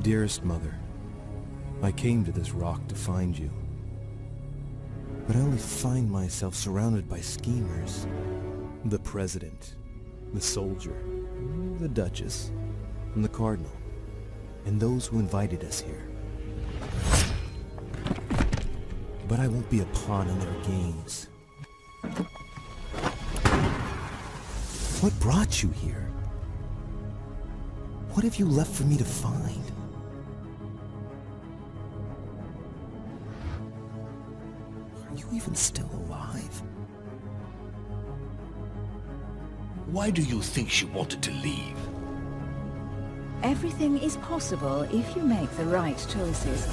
Dearest Mother, I came to this rock to find you. But I only find myself surrounded by schemers. The President, the soldier, the Duchess, and the Cardinal, and those who invited us here. But I won't be a pawn in their games. What brought you here? What have you left for me to find? Are you even still alive? Why do you think she wanted to leave? Everything is possible if you make the right choices.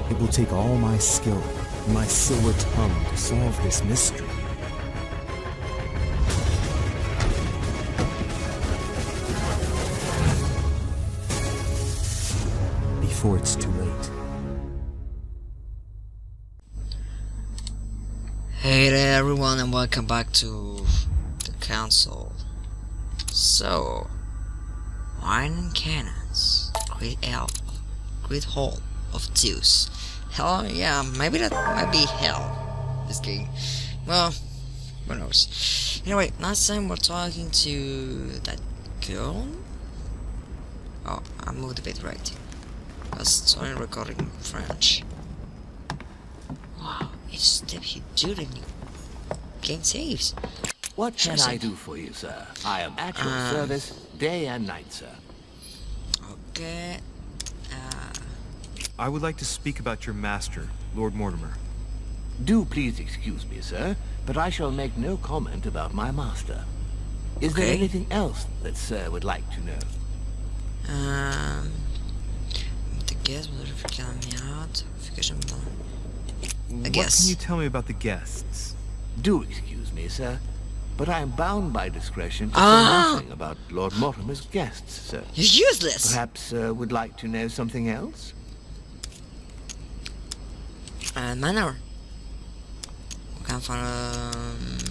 It will take all my skill and my silver tongue to solve this mystery. Before it's too late. Hey there everyone, and welcome back to the console. So, Iron Cannons, Great Hall of Zeus. Hell, yeah, maybe that might be hell, this game. Well, who knows. Anyway, last time we're talking to that girl. Oh, I moved a bit right. I was starting recording in French. Wow, each step you do then you gain saves. What can I do for you, sir? I am at your service day and night, sir. Okay. I would like to speak about your master, Lord Mortimer. Do please excuse me, sir, but I shall make no comment about my master. Is there anything else that sir would like to know? The guest was me out. What can you tell me about the guests? Do excuse me, sir, but I am bound by discretion to say nothing about Lord Mortimer's guests, sir. You're useless! Perhaps sir would like to know something else? Manor. We can find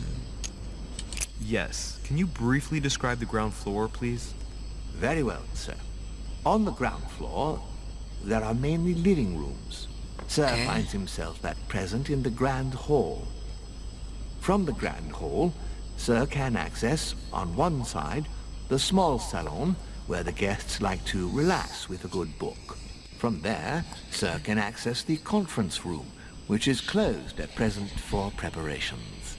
Yes. Can you briefly describe the ground floor, please? Very well, sir. On the ground floor, there are mainly living rooms. Sir finds himself at present in the Grand Hall. From the Grand Hall, Sir can access, on one side, the small salon, where the guests like to relax with a good book. From there, Sir can access the conference room, which is closed at present for preparations.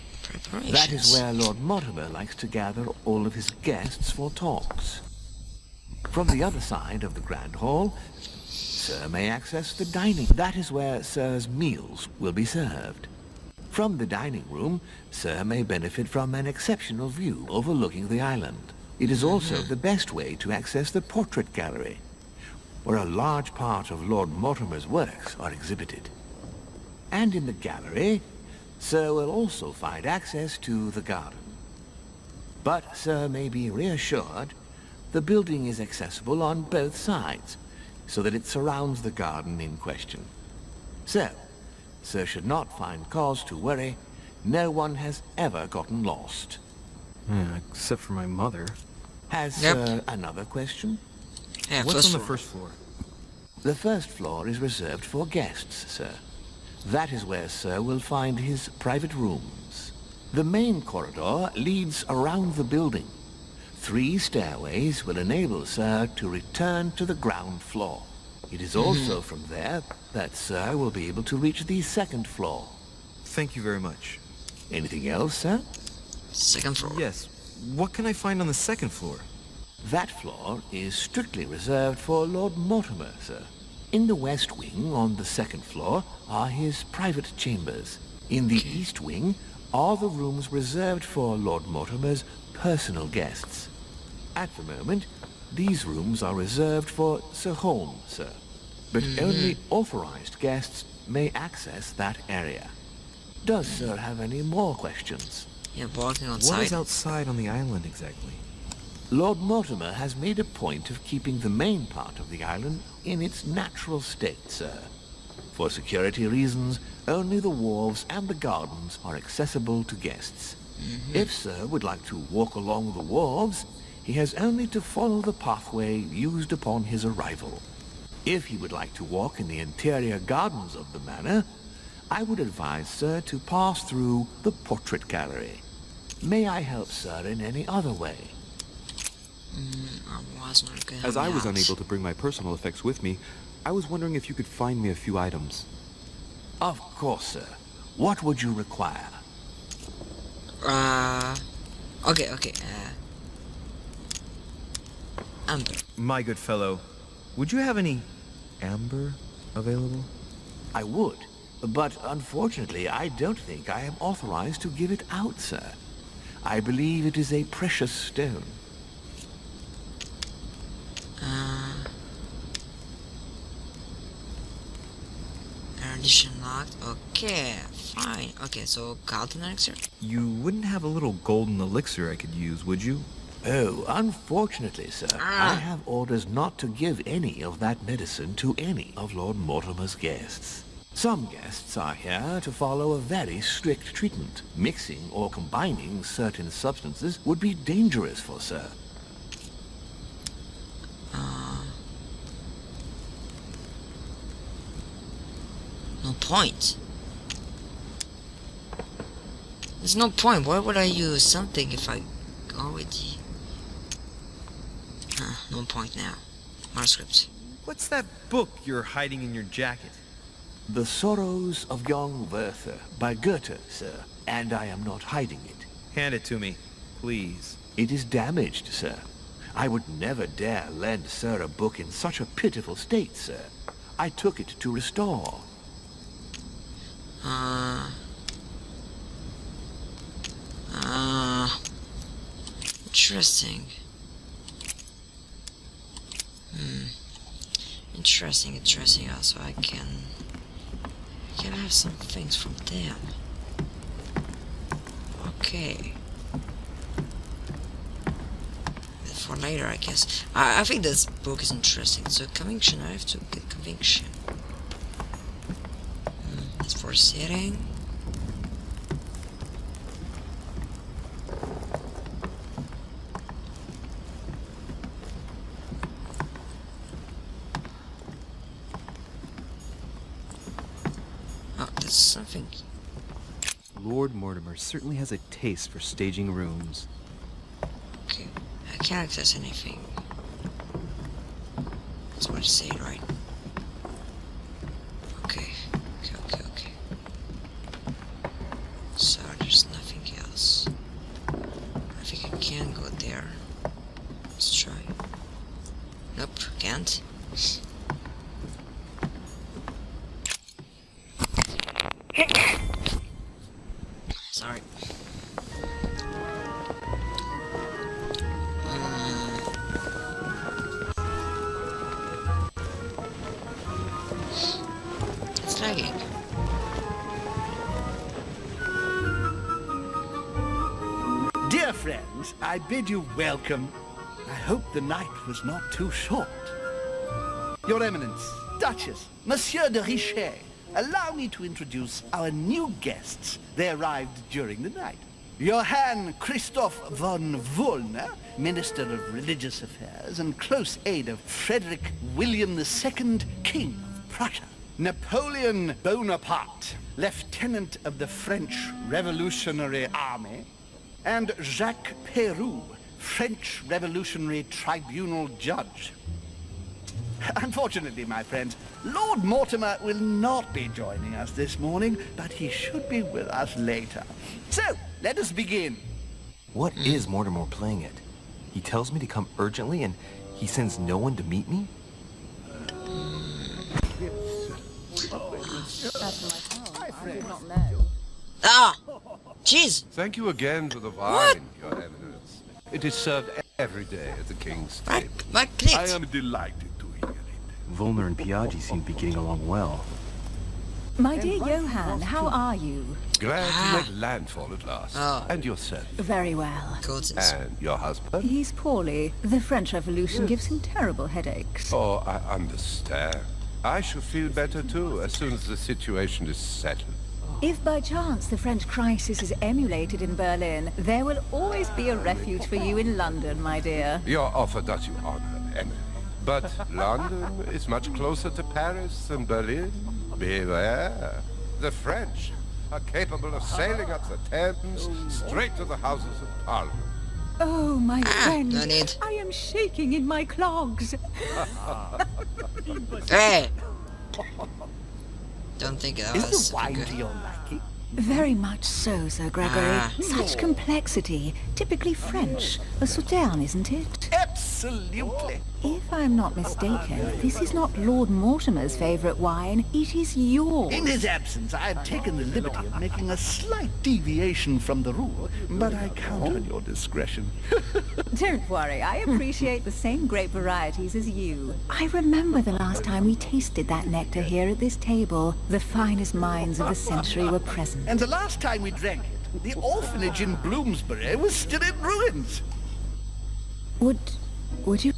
That is where Lord Mortimer likes to gather all of his guests for talks. From the other side of the Grand Hall, Sir may access the dining. That is where Sir's meals will be served. From the dining room, Sir may benefit from an exceptional view overlooking the island. It is also the best way to access the portrait gallery, where a large part of Lord Mortimer's works are exhibited. And in the gallery, Sir will also find access to the garden. But Sir may be reassured the building is accessible on both sides, so that it surrounds the garden in question. So, Sir should not find cause to worry. No one has ever gotten lost. Except for my mother. Has Sir another question? Yeah, What's on the first floor? The first floor is reserved for guests, sir. That is where Sir will find his private rooms. The main corridor leads around the building. 3 stairways will enable Sir to return to the ground floor. It is also from there that Sir will be able to reach the second floor. Thank you very much. Anything else, sir? second floor. Yes. What can I find on the second floor? That floor is strictly reserved for Lord Mortimer, sir. In the west wing on the second floor are his private chambers. In the east wing are the rooms reserved for Lord Mortimer's personal guests. At the moment, these rooms are reserved for Sir Holmes, sir. But only authorized guests may access that area. Does Sir have any more questions? Yeah, walking What outside. is outside on the island exactly? Lord Mortimer has made a point of keeping the main part of the island in its natural state, sir. For security reasons, only the wharves and the gardens are accessible to guests. If Sir would like to walk along the wharves, he has only to follow the pathway used upon his arrival. If he would like to walk in the interior gardens of the manor, I would advise Sir to pass through the portrait gallery. May I help Sir in any other way? As I was unable to bring my personal effects with me, I was wondering if you could find me a few items. Of course, Sir. What would you require? Okay. Amber. My good fellow, would you have any amber available? I would, but unfortunately I don't think I am authorized to give it out, Sir. I believe it is a precious stone. Edition locked. Okay, fine. Okay, so golden elixir. You wouldn't have a little golden elixir I could use, would you? Oh, unfortunately, sir, I have orders not to give any of that medicine to any of Lord Mortimer's guests. Some guests are here to follow a very strict treatment. Mixing or combining certain substances would be dangerous for Sir. No point. There's no point. Why would I use something if I already... no point now. Manuscript. What's that book you're hiding in your jacket? The Sorrows of Young Werther by Goethe, sir, and I am not hiding it. Hand it to me, please. It is damaged, sir. I would never dare lend Sir a book in such a pitiful state, sir. I took it to restore. Interesting. Interesting. Also, I can have some things from them. Okay. For later, I guess. I think this book is interesting. So conviction, I have to get conviction. That's for setting. Oh, that's something. Lord Mortimer certainly has a taste for staging rooms. Okay, I can't access anything. That's what it said, right? Okay. So there's nothing else. I think I can go there. Let's try. Nope, can't. Sorry. It's lagging. Dear friends, I bid you welcome. I hope the night was not too short. Your Eminence, Duchess, Monsieur de Richet, allow me to introduce our new guests. They arrived during the night. Johann Christoph von Wollner, Minister of Religious Affairs and close aide of Frederick William II, King of Prussia. Napoleon Bonaparte, Lieutenant of the French Revolutionary Army. And Jacques Peroux, French Revolutionary Tribunal Judge. Unfortunately, my friends, Lord Mortimer will not be joining us this morning, but he should be with us later. So, let us begin. What is Mortimer playing at? He tells me to come urgently and he sends no one to meet me? Ah! Jeez! Thank you again for the wine, Your Eminence. It is served every day at the King's table. My I clicked! am delighted to hear it. Volner and Piaggi seem to be getting along well. My dear Johann, how are you? Glad to make landfall at last. Oh. And yourself. Very well. Good. And your husband? He's poorly. The French Revolution gives him terrible headaches. Oh, I understand. I shall feel better too, as soon as the situation is settled. If by chance the French crisis is emulated in Berlin, there will always be a refuge for you in London, my dear. Your offer does you honor, Emily. But London is much closer to Paris than Berlin. Beware. The French are capable of sailing up the Thames straight to the Houses of Parliament. Oh, my friend, no need. I am shaking in my clogs. Hey! Don't think that Is was the wine good. to your liking? Very much so, Sir Gregory. Such complexity. Typically French. A Sauterne, isn't it? Absolutely. If I'm not mistaken, this is not Lord Mortimer's favourite wine. It is yours. In his absence, I have taken the liberty of making a slight deviation from the rule, but I count on your discretion. Don't worry, I appreciate the same grape varieties as you. I remember the last time we tasted that nectar here at this table. The finest minds of the century were present. And the last time we drank it, the orphanage in Bloomsbury was still in ruins. Would you...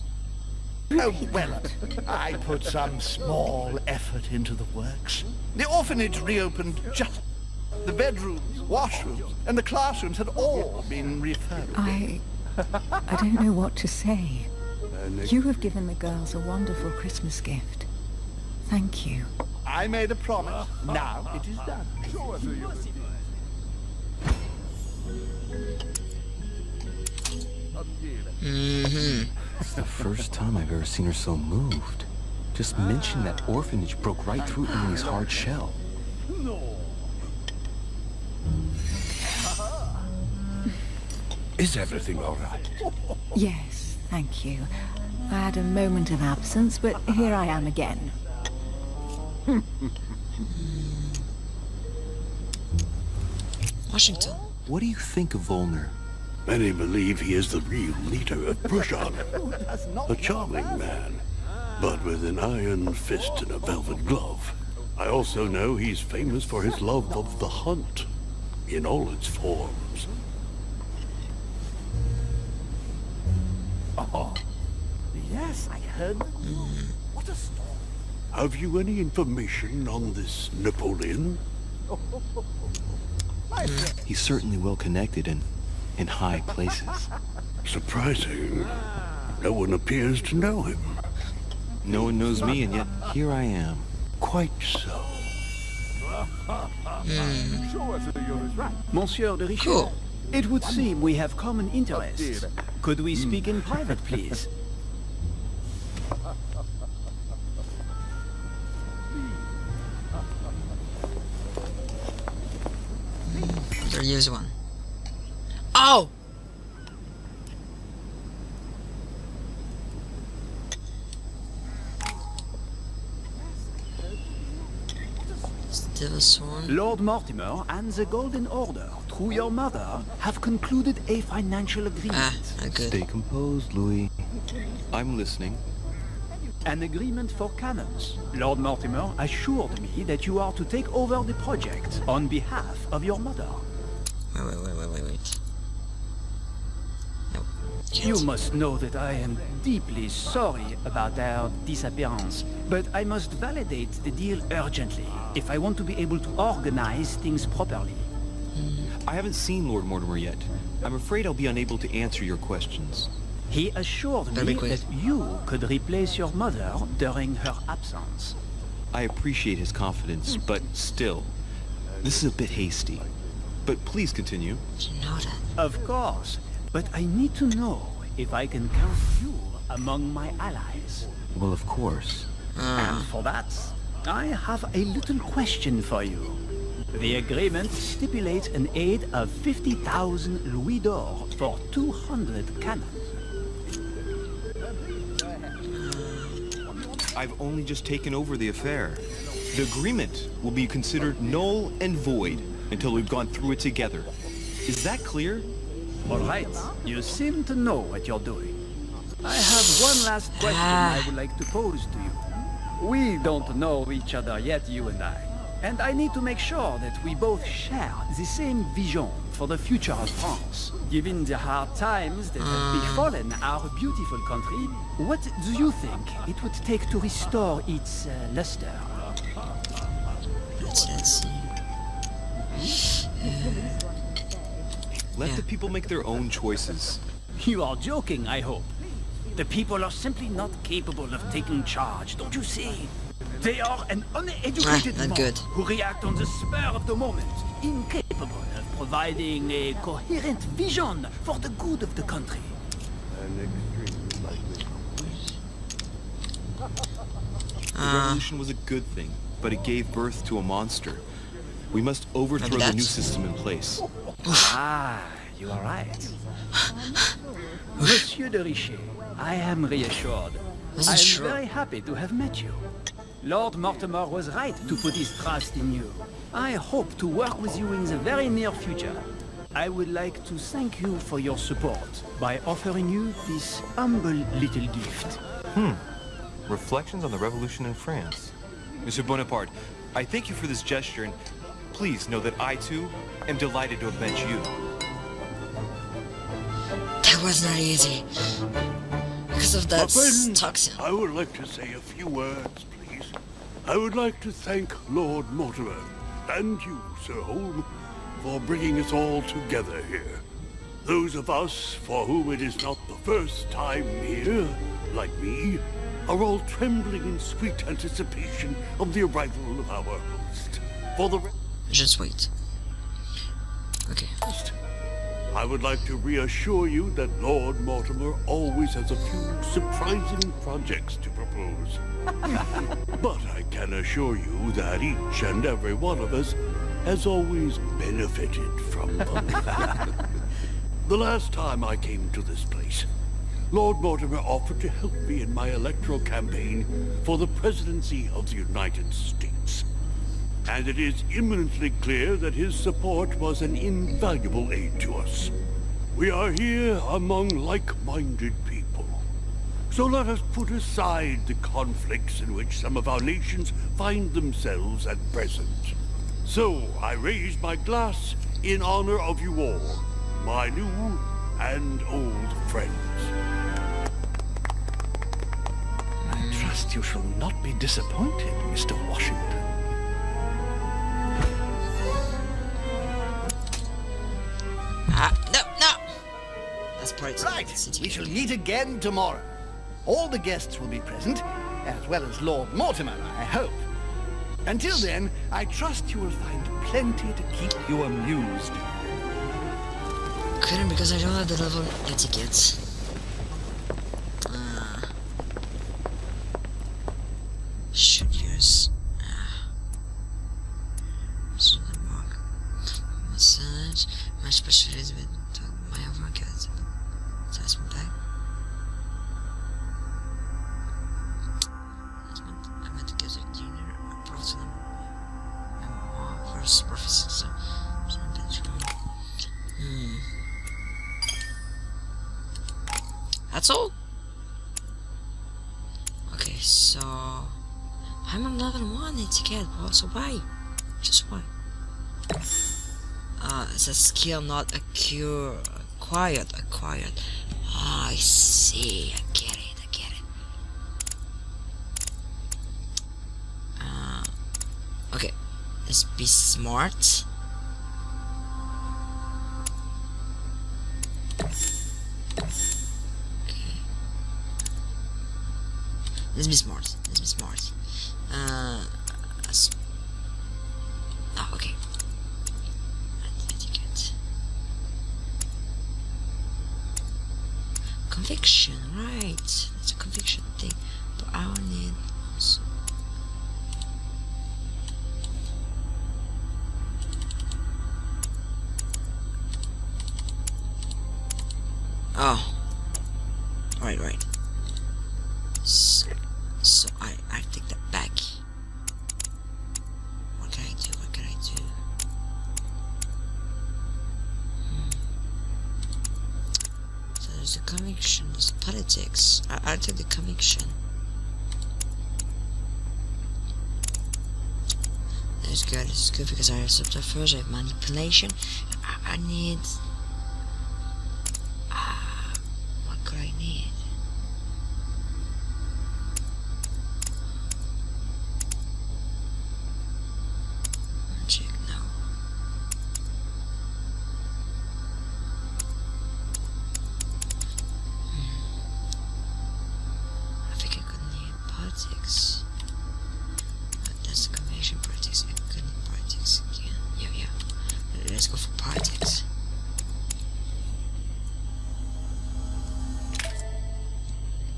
Oh, well, I put some small effort into the works. The orphanage reopened just... The bedrooms, washrooms, and the classrooms had all been refurbished. I don't know what to say. You have given the girls a wonderful Christmas gift. Thank you. I made a promise. Now it is done. It's the first time I've ever seen her so moved. Just mention that orphanage broke right through Emily's hard shell. Is everything all right? Yes, thank you. I had a moment of absence, but here I am again. Washington. What do you think of Volner? Many believe he is the real leader of Prussian. A charming man, but with an iron fist and a velvet glove. I also know he's famous for his love of the hunt, in all its forms. Oh, yes, I heard. What a story. Have you any information on this Napoleon? He's certainly well connected and in high places. Surprising. No one appears to know him. No one knows me, and yet here I am. Quite so. Monsieur de Richet, Cool. it would seem we have common interests. Could we speak in private, please? There is one. Oh! Still a sworn. Lord Mortimer and the Golden Order, through your mother, have concluded a financial agreement. Not good. Stay composed, Louis. I'm listening. An agreement for cannons. Lord Mortimer assured me that you are to take over the project on behalf of your mother. Wait. No. You Can't. must know that I am deeply sorry about their disappearance, but I must validate the deal urgently if I want to be able to organize things properly. I haven't seen Lord Mortimer yet. I'm afraid I'll be unable to answer your questions. He assured That'd me be quick. that you could replace your mother during her absence. I appreciate his confidence, but still, this is a bit hasty. But please continue. You know that. Of course, but I need to know if I can count you among my allies. Well, of course. And for that, I have a little question for you. The agreement stipulates an aid of 50,000 louis d'or for 200 cannons. I've only just taken over the affair. The agreement will be considered null and void until we've gone through it together. Is that clear? All right, you seem to know what you're doing. I have one last question I would like to pose to you. We don't know each other yet, you and I. And I need to make sure that we both share the same vision for the future of France. Given the hard times that have befallen our beautiful country, what do you think it would take to restore its luster? Let's see. Let the people make their own choices. You are joking, I hope. The people are simply not capable of taking charge, don't you see? They are an uneducated not mob good. who react on the spur of the moment, incapable of providing a coherent vision for the good of the country. The revolution was a good thing, but it gave birth to a monster. We must overthrow the new system in place. Ah, you are right. Monsieur de Richet, I am reassured. This I am is true. very happy to have met you. Lord Mortimer was right to put his trust in you. I hope to work with you in the very near future. I would like to thank you for your support by offering you this humble little gift. Reflections on the revolution in France. Monsieur Bonaparte, I thank you for this gesture, and please know that I, too, am delighted to have met you. That was not easy. Because of that friend, toxin. I would like to say a few words, please. I would like to thank Lord Mortimer and you, Sir Holm, for bringing us all together here. Those of us for whom it is not the first time here, like me, are all trembling in sweet anticipation of the arrival of our host. For the Just wait. Okay. rest, I would like to reassure you that Lord Mortimer always has a few surprising projects to propose. But I can assure you that each and every one of us has always benefited from them. The last time I came to this place, Lord Mortimer offered to help me in my electoral campaign for the presidency of the United States. And it is imminently clear that his support was an invaluable aid to us. We are here among like-minded people. So let us put aside the conflicts in which some of our nations find themselves at present. So I raise my glass in honor of you all, my new and old friends. I trust you shall not be disappointed, Mr. Washington. No! That's part Right, we shall meet again tomorrow. All the guests will be present, as well as Lord Mortimer, I hope. Until then, I trust you will find plenty to keep you amused. Couldn't because I don't have the level etiquette. Should use. Massage. Mais specialist with my avocado. That's my bag. I meant to get a dinner. I brought them. First professor. That's all? Okay, so I'm on level 1 etiquette, so why? Just why? It's a skill not acquired. Ah, I see, I get it. Okay, let's be smart. Let's be smart. Okay. Etiquette. Conviction, right. That's a conviction thing. But I will need also. Oh. Right. So I take that back. What can I do? So there's the conviction, there's politics. I'll take the conviction. It's good because I have subterfuge, I have manipulation. I need... what could I need? Magic, no. politics. That's the combination politics and good politics. Yeah. Let's go for politics.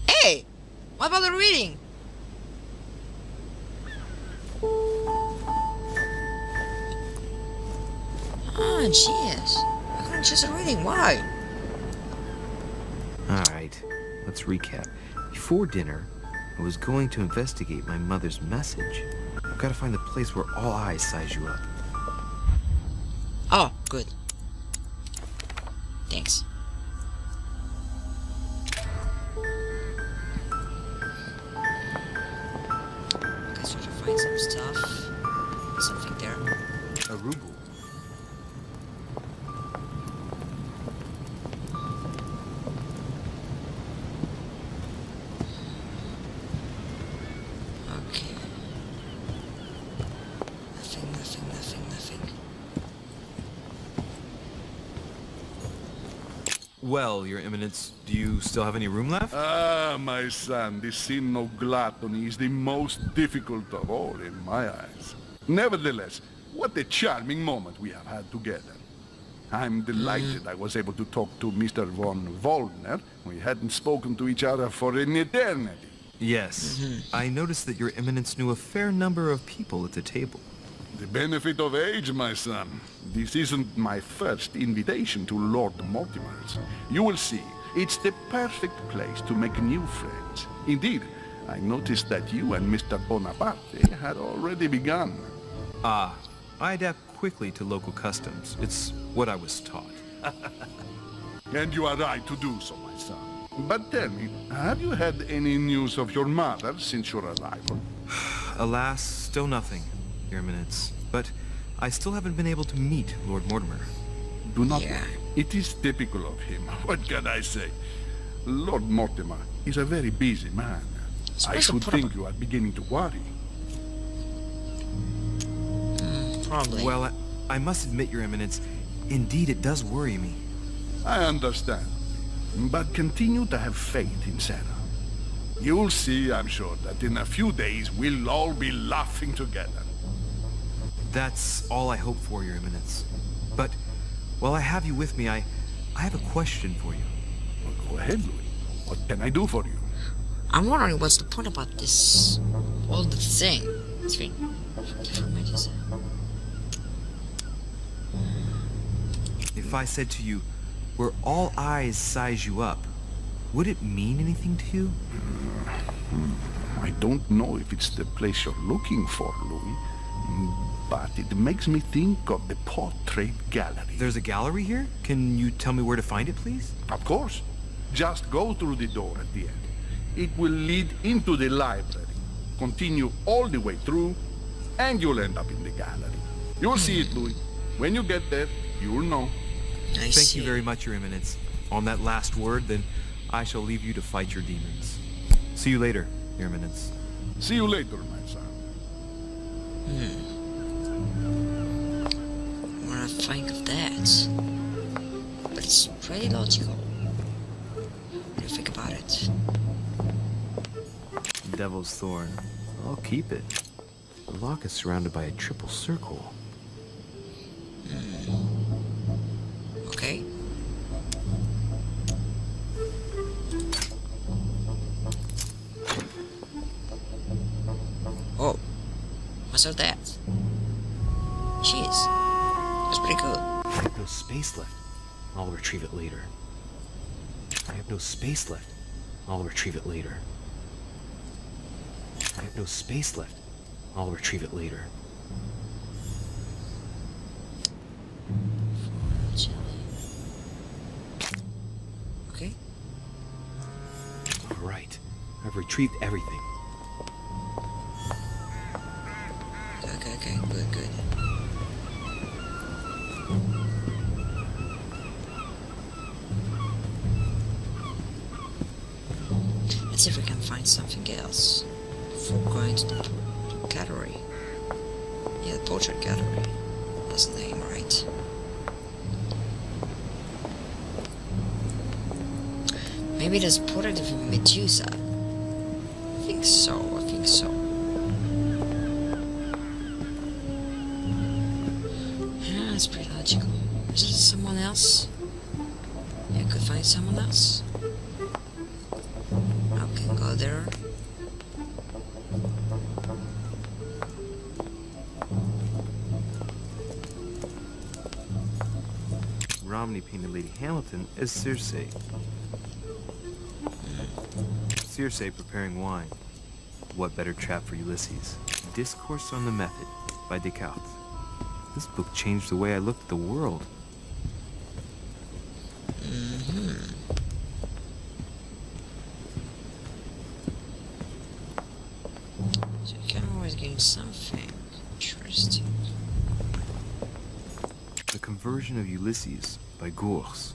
Hey! What about the reading? Ah, jeez. I couldn't choose a reading. Why? Alright, let's recap. Before dinner, I was going to investigate my mother's message. I've got to find the place where all eyes size you up. Oh, good. Thanks. I guess we should find some stuff. Something there. A ruble. Okay. Nothing. Well, Your Eminence, do you still have any room left? Ah, my son, this sin of gluttony is the most difficult of all in my eyes. Nevertheless, what a charming moment we have had together. I'm delighted I was able to talk to Mr. von Waldner. We hadn't spoken to each other for an eternity. Yes. I noticed that Your Eminence knew a fair number of people at the table. The benefit of age, my son. This isn't my first invitation to Lord Mortimer's. You will see, it's the perfect place to make new friends. Indeed, I noticed that you and Mr. Bonaparte had already begun. Ah, I adapt quickly to local customs. It's what I was taught. And you are right to do so, my son. But tell me, have you had any news of your mother since your arrival? Alas, still nothing, Your Eminence. But I still haven't been able to meet Lord Mortimer. Do not Yeah. worry. It is typical of him. What can I say? Lord Mortimer is a very busy man. So I where's the should problem? think you are beginning to worry. Probably. Well, I must admit, Your Eminence, indeed it does worry me. I understand. But continue to have faith in Sarah. You'll see, I'm sure, that in a few days we'll all be laughing together. That's all I hope for, Your Eminence. But while I have you with me, I have a question for you. Well, go ahead, Louis. What can I do for you? I'm wondering what's the point about this whole thing. If I said to you, where all eyes size you up, would it mean anything to you? I don't know if it's the place you're looking for, Louis, but it makes me think of the portrait gallery. There's a gallery here? Can you tell me where to find it, please? Of course. Just go through the door at the end. It will lead into the library. Continue all the way through, and you'll end up in the gallery. You'll see it, Louis. When you get there, you'll know. Thank you very much, Your Eminence. On that last word, then, I shall leave you to fight your demons. See you later, Your Eminence. See you later, my son. What do I think of that? But it's pretty logical. What do you think about it? Devil's Thorn. I'll keep it. The lock is surrounded by a triple circle. Okay. Oh, what's all that? Jeez, that's pretty good. I have no space left. I'll retrieve it later. I have no space left. I'll retrieve it later. I have no space left. I'll retrieve it later. Okay. All right. I've retrieved everything. Okay, good. Let's see if we can find something else before going to the gallery. Yeah, the portrait gallery. That's the name, right? Maybe there's a portrait of Medusa. I think so. I think so. Yeah, it's pretty logical. Is it someone else? Yeah, I could find someone else. I can go there. Romney painted Lady Hamilton as Circe. Circe preparing wine. What better trap for Ulysses? Discourse on the Method by Descartes. This book changed the way I looked at the world. So you can always gain something interesting. The Conversion of Ulysses by Gours.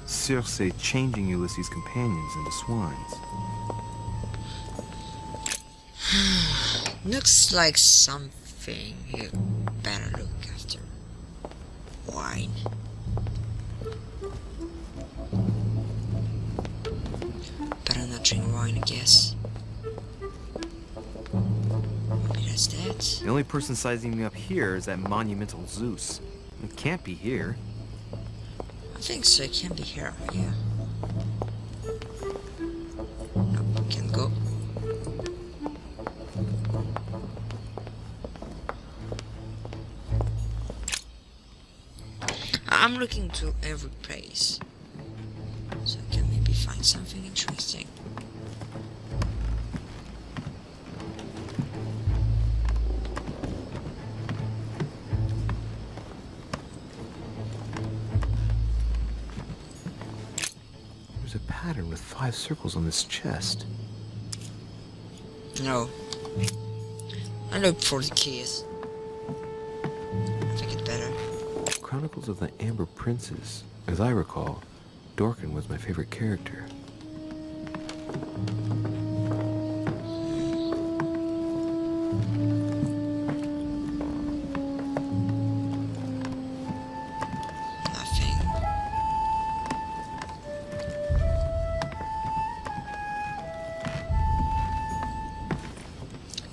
Circe changing Ulysses' companions into swines. Looks like something you better look after. Wine. Better not drink wine, I guess. Maybe that's that. The only person sizing me up here is that monumental Zeus. It can't be here. I think so, it can be here, yeah. Nope, can go. I'm looking to every place, so I can maybe find something interesting. There's a pattern with 5 circles on this chest. No. I look for the keys. I think it's better. Chronicles of the Amber Princes. As I recall, Dorkin was my favorite character. Nothing.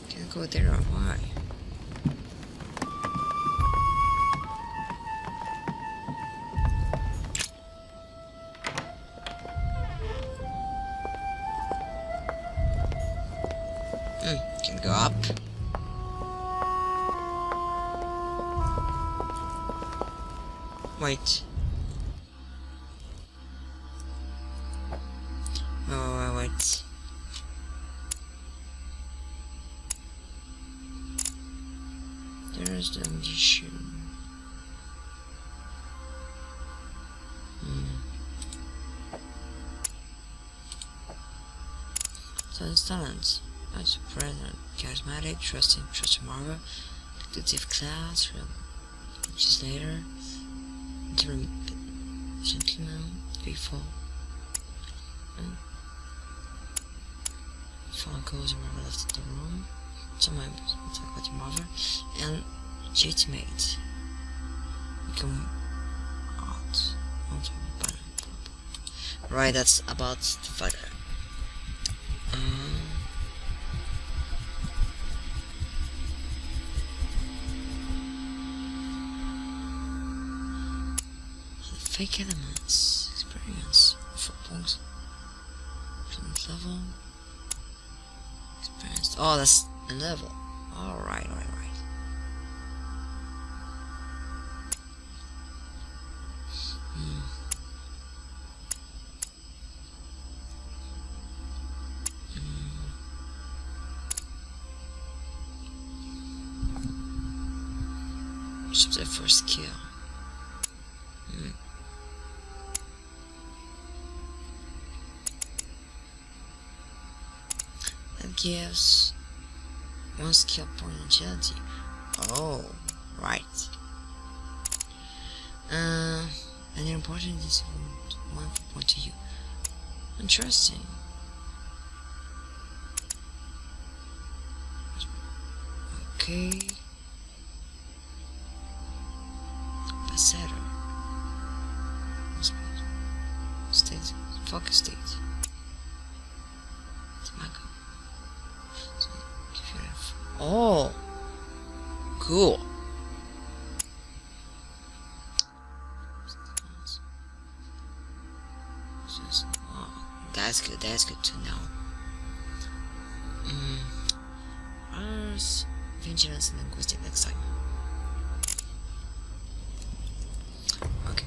Can't go there, or why? Can go up. Wait. Wait. There's the ambition. So his talents. Vice President, charismatic, trusting Marvel, detective class, legislator, gentleman, faithful, phone calls Marvel left the room, someone talk about your mother, and legitimate. Become out. Right, that's about the fighter. Fake elements, experience, 4 points, different level, experience. Oh, that's a level. All right. Should be the first kill. That gives 1 skill point agility. Oh, right. An important is 1 point to you. Interesting. Okay. Passer. State. Focus state. Tomago. So, Oh, cool. That's good. That's good to know. Ars, vigilance, and linguistic next time. Okay.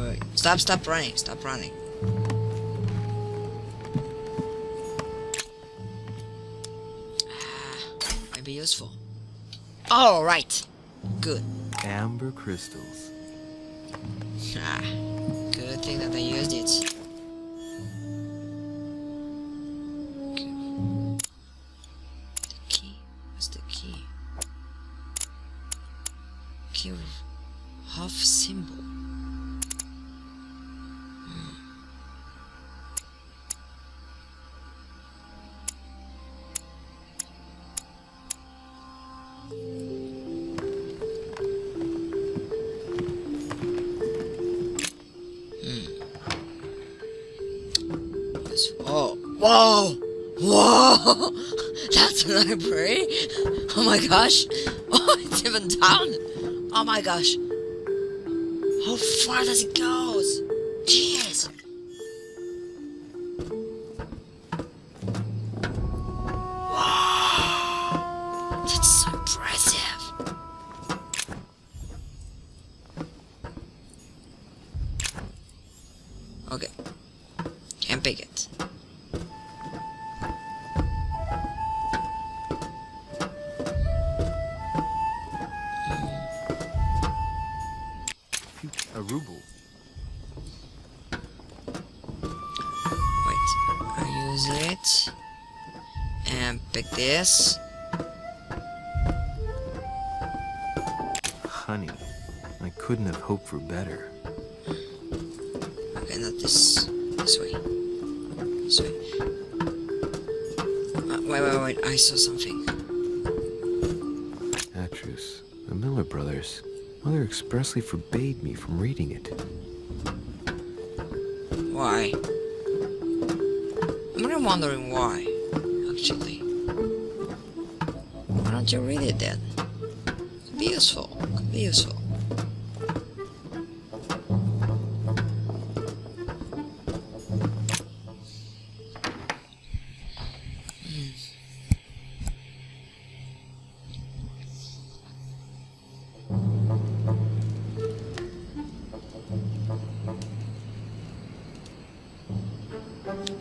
Wait. Stop running. Stop running. Might be useful. All right. Good. Amber crystals. Good thing that I used it. Okay. The key. What's the key? Key with half symbol. Oh, whoa, that's a library. Oh my gosh. Oh, it's even down. Oh my gosh. How far does it go? Jeez. Wow, that's so impressive. Okay, can't pick it. A ruble. Wait, I use it and pick this. Honey, I couldn't have hoped for better. Okay, not this way. This way. Wait, I saw something. Actress, the Miller brothers. Mother expressly forbade me from reading it. Why? I'm really wondering why, actually. Why don't you read it then? Could be useful. Could be useful.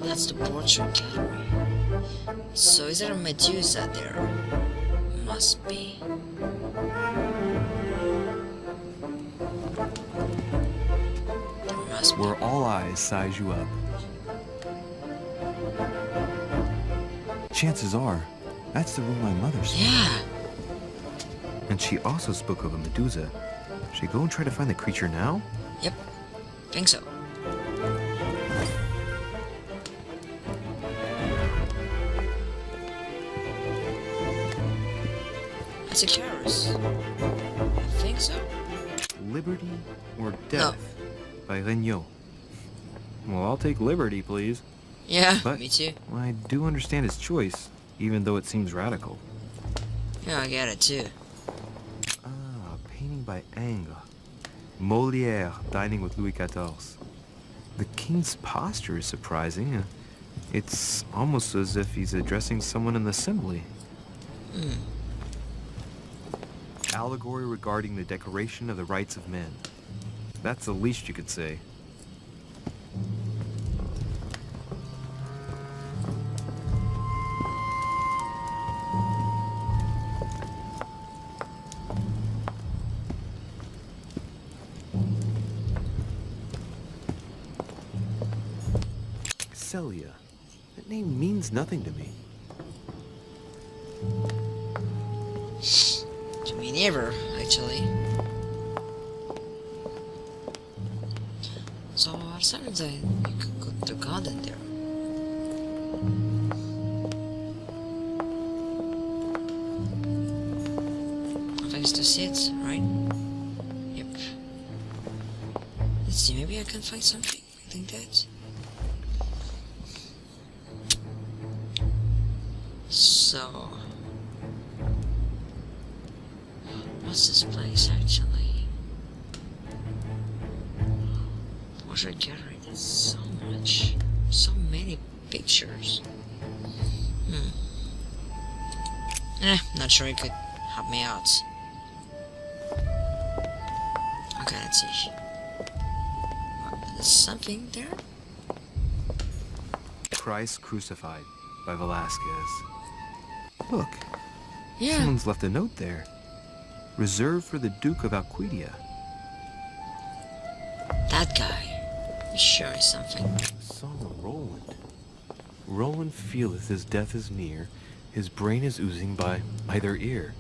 That's the portrait gallery. So is there a Medusa there? Must be. There must be. Where all eyes size you up. Chances are, that's the room my mother saw. Yeah. And she also spoke of a Medusa. Should we go and try to find the creature now? Yep. Think so. It's a Carus. I think so. Liberty or Death by Regnault. Well, I'll take liberty, please. Yeah, But me too. I do understand his choice, even though it seems radical. Yeah, I get it too. Ah, a painting by Ingres. Molière dining with Louis XIV. The king's posture is surprising. It's almost as if he's addressing someone in the assembly. Allegory regarding the decoration of the rights of men. That's the least you could say. Celia. That name means nothing to me. Me neither, actually. So, I decided that you could go to the garden there. Place to sit, right? Yep. Let's see, maybe I can find something like that. So, what's this place actually? Portrait gallery, there's so much, so many pictures. Not sure it could help me out. Okay, let's see. There's something there? Christ Crucified by Velasquez. Look, Yeah. someone's left a note there. Reserved for the Duke of Alquidia. That guy. He's showing something. Song of Roland. Roland feeleth his death is near. His brain is oozing by either ear.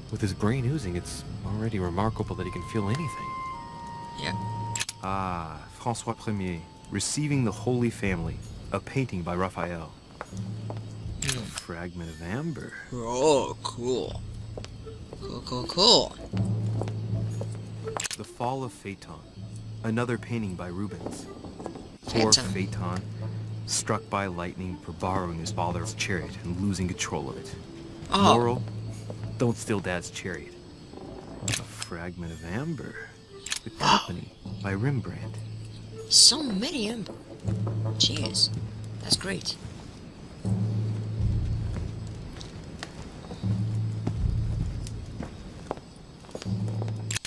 With his brain oozing, it's already remarkable that he can feel anything. Yeah. Ah, François Ier, Receiving the Holy Family, a painting by Raphael. A fragment of amber. Oh, cool. Cool. The Fall of Phaeton, another painting by Rubens. Poor Phaeton. Phaeton, struck by lightning for borrowing his father's chariot and losing control of it. Oh. Moral, don't steal Dad's chariot. A fragment of amber. The Company by Rembrandt. So many amber. Jeez. That's great.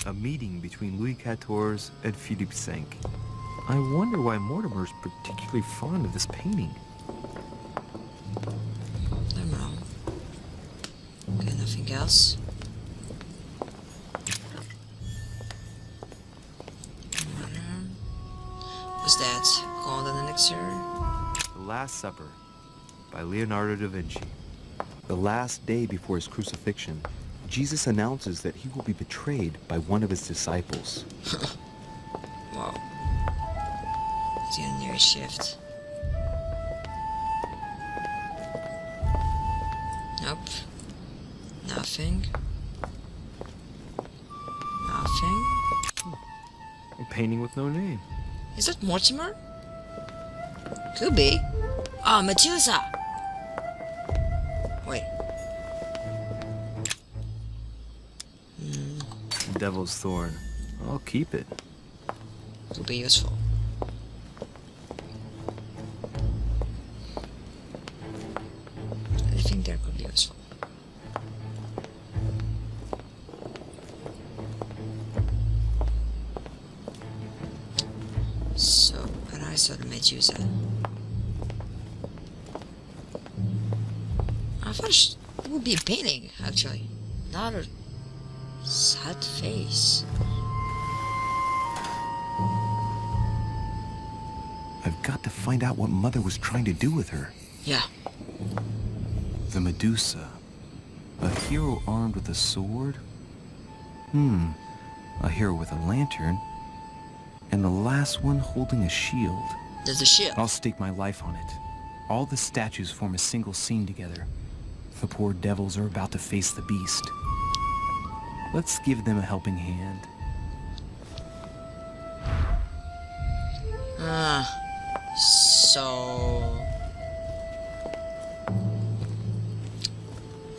A meeting between Louis XIV and Philippe V. I wonder why Mortimer's particularly fond of this painting. I don't know. Okay, nothing else. What's that? Golden elixir? The Last Supper by Leonardo da Vinci. The last day before his crucifixion, Jesus announces that he will be betrayed by one of his disciples. Wow. He's gonna near a shift. Nope. Nothing. Nothing. A painting with no name. Is that Mortimer? Could be. Oh, Medusa! Wait. Devil's Thorn. I'll keep it. Could be useful. I think that could be useful. So, when I saw the Medusa, I thought it would be a painting, actually. Not a sad face. I've got to find out what Mother was trying to do with her. Yeah. The Medusa. A hero armed with a sword? A hero with a lantern? And the last one holding a shield. There's a shield. I'll stake my life on it. All the statues form a single scene together. The poor devils are about to face the beast. Let's give them a helping hand. So...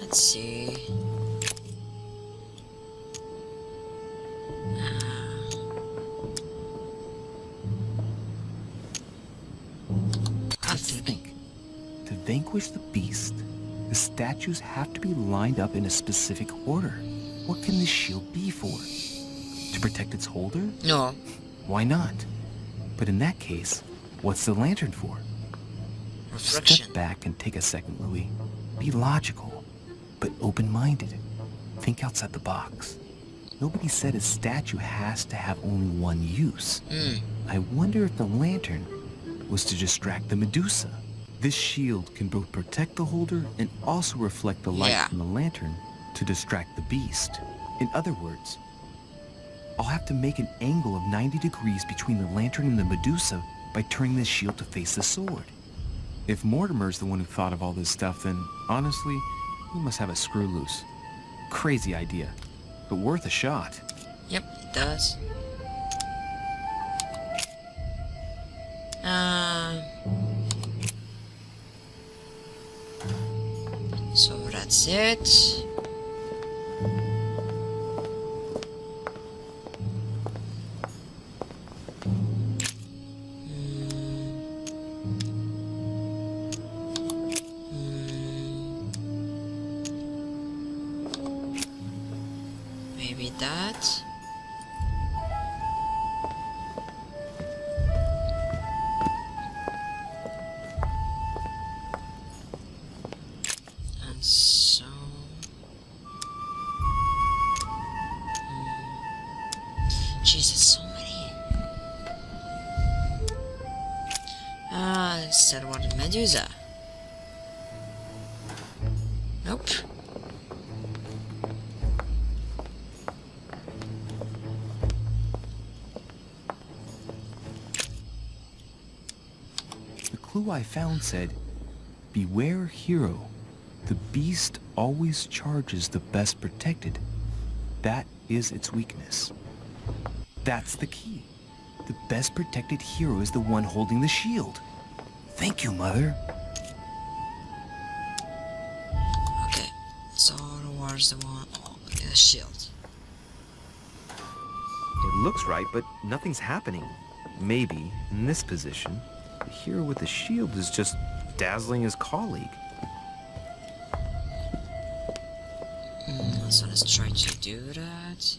Let's see... Let's think. To vanquish the beast, the statues have to be lined up in a specific order. What can this shield be for? To protect its holder? No. Why not? But in that case, what's the lantern for? Reflection. Step back and take a second, Louis. Be logical, but open-minded. Think outside the box. Nobody said a statue has to have only one use. I wonder if the lantern was to distract the Medusa. This shield can both protect the holder and also reflect the light Yeah. from the lantern to distract the beast. In other words, I'll have to make an angle of 90 degrees between the lantern and the Medusa by turning the shield to face the sword. If Mortimer's the one who thought of all this stuff, then honestly, he must have a screw loose. Crazy idea, but worth a shot. Yep, it does. So that's it. Maybe that. And so... Jesus, so many. Instead wanted Medusa. Nope. The clue I found said, "Beware hero. The beast always charges the best protected. That is its weakness." That's the key. The best protected hero is the one holding the shield. Thank you, Mother. Okay, so towards the one, the shield. It looks right, but nothing's happening. Maybe, in this position, the hero with the shield is just dazzling his colleague. So let's try to do that.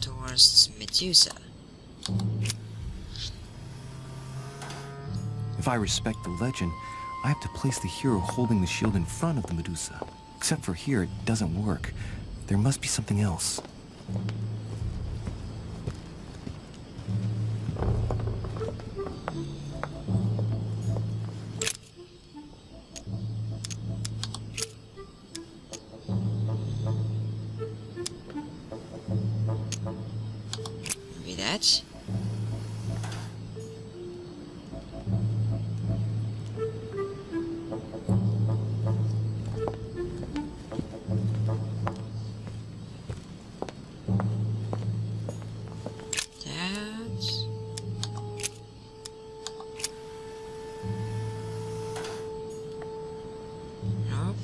Towards Medusa. If I respect the legend, I have to place the hero holding the shield in front of the Medusa. Except for here, it doesn't work. There must be something else. Maybe that. Nope.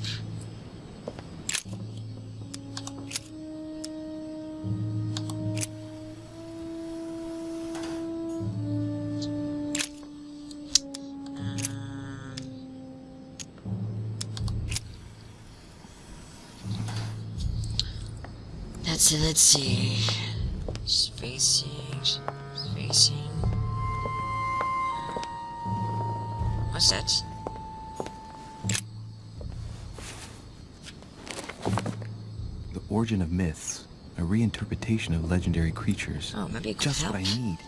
Let's see. Spacing. What's that? The Origin of Myths, a reinterpretation of legendary creatures. Oh, maybe it could Just help. what I need.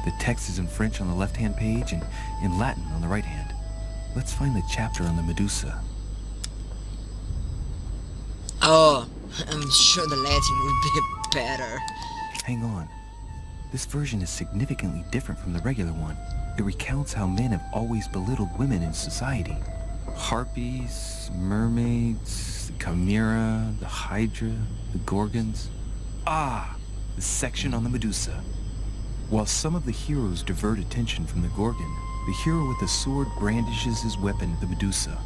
The text is in French on the left-hand page and in Latin on the right hand. Let's find the chapter on the Medusa. Oh, I'm sure the Latin would be better. Hang on. This version is significantly different from the regular one. It recounts how men have always belittled women in society. Harpies, mermaids, the chimera, the hydra, the gorgons. Ah, the section on the Medusa. While some of the heroes divert attention from the gorgon, the hero with the sword brandishes his weapon, the Medusa.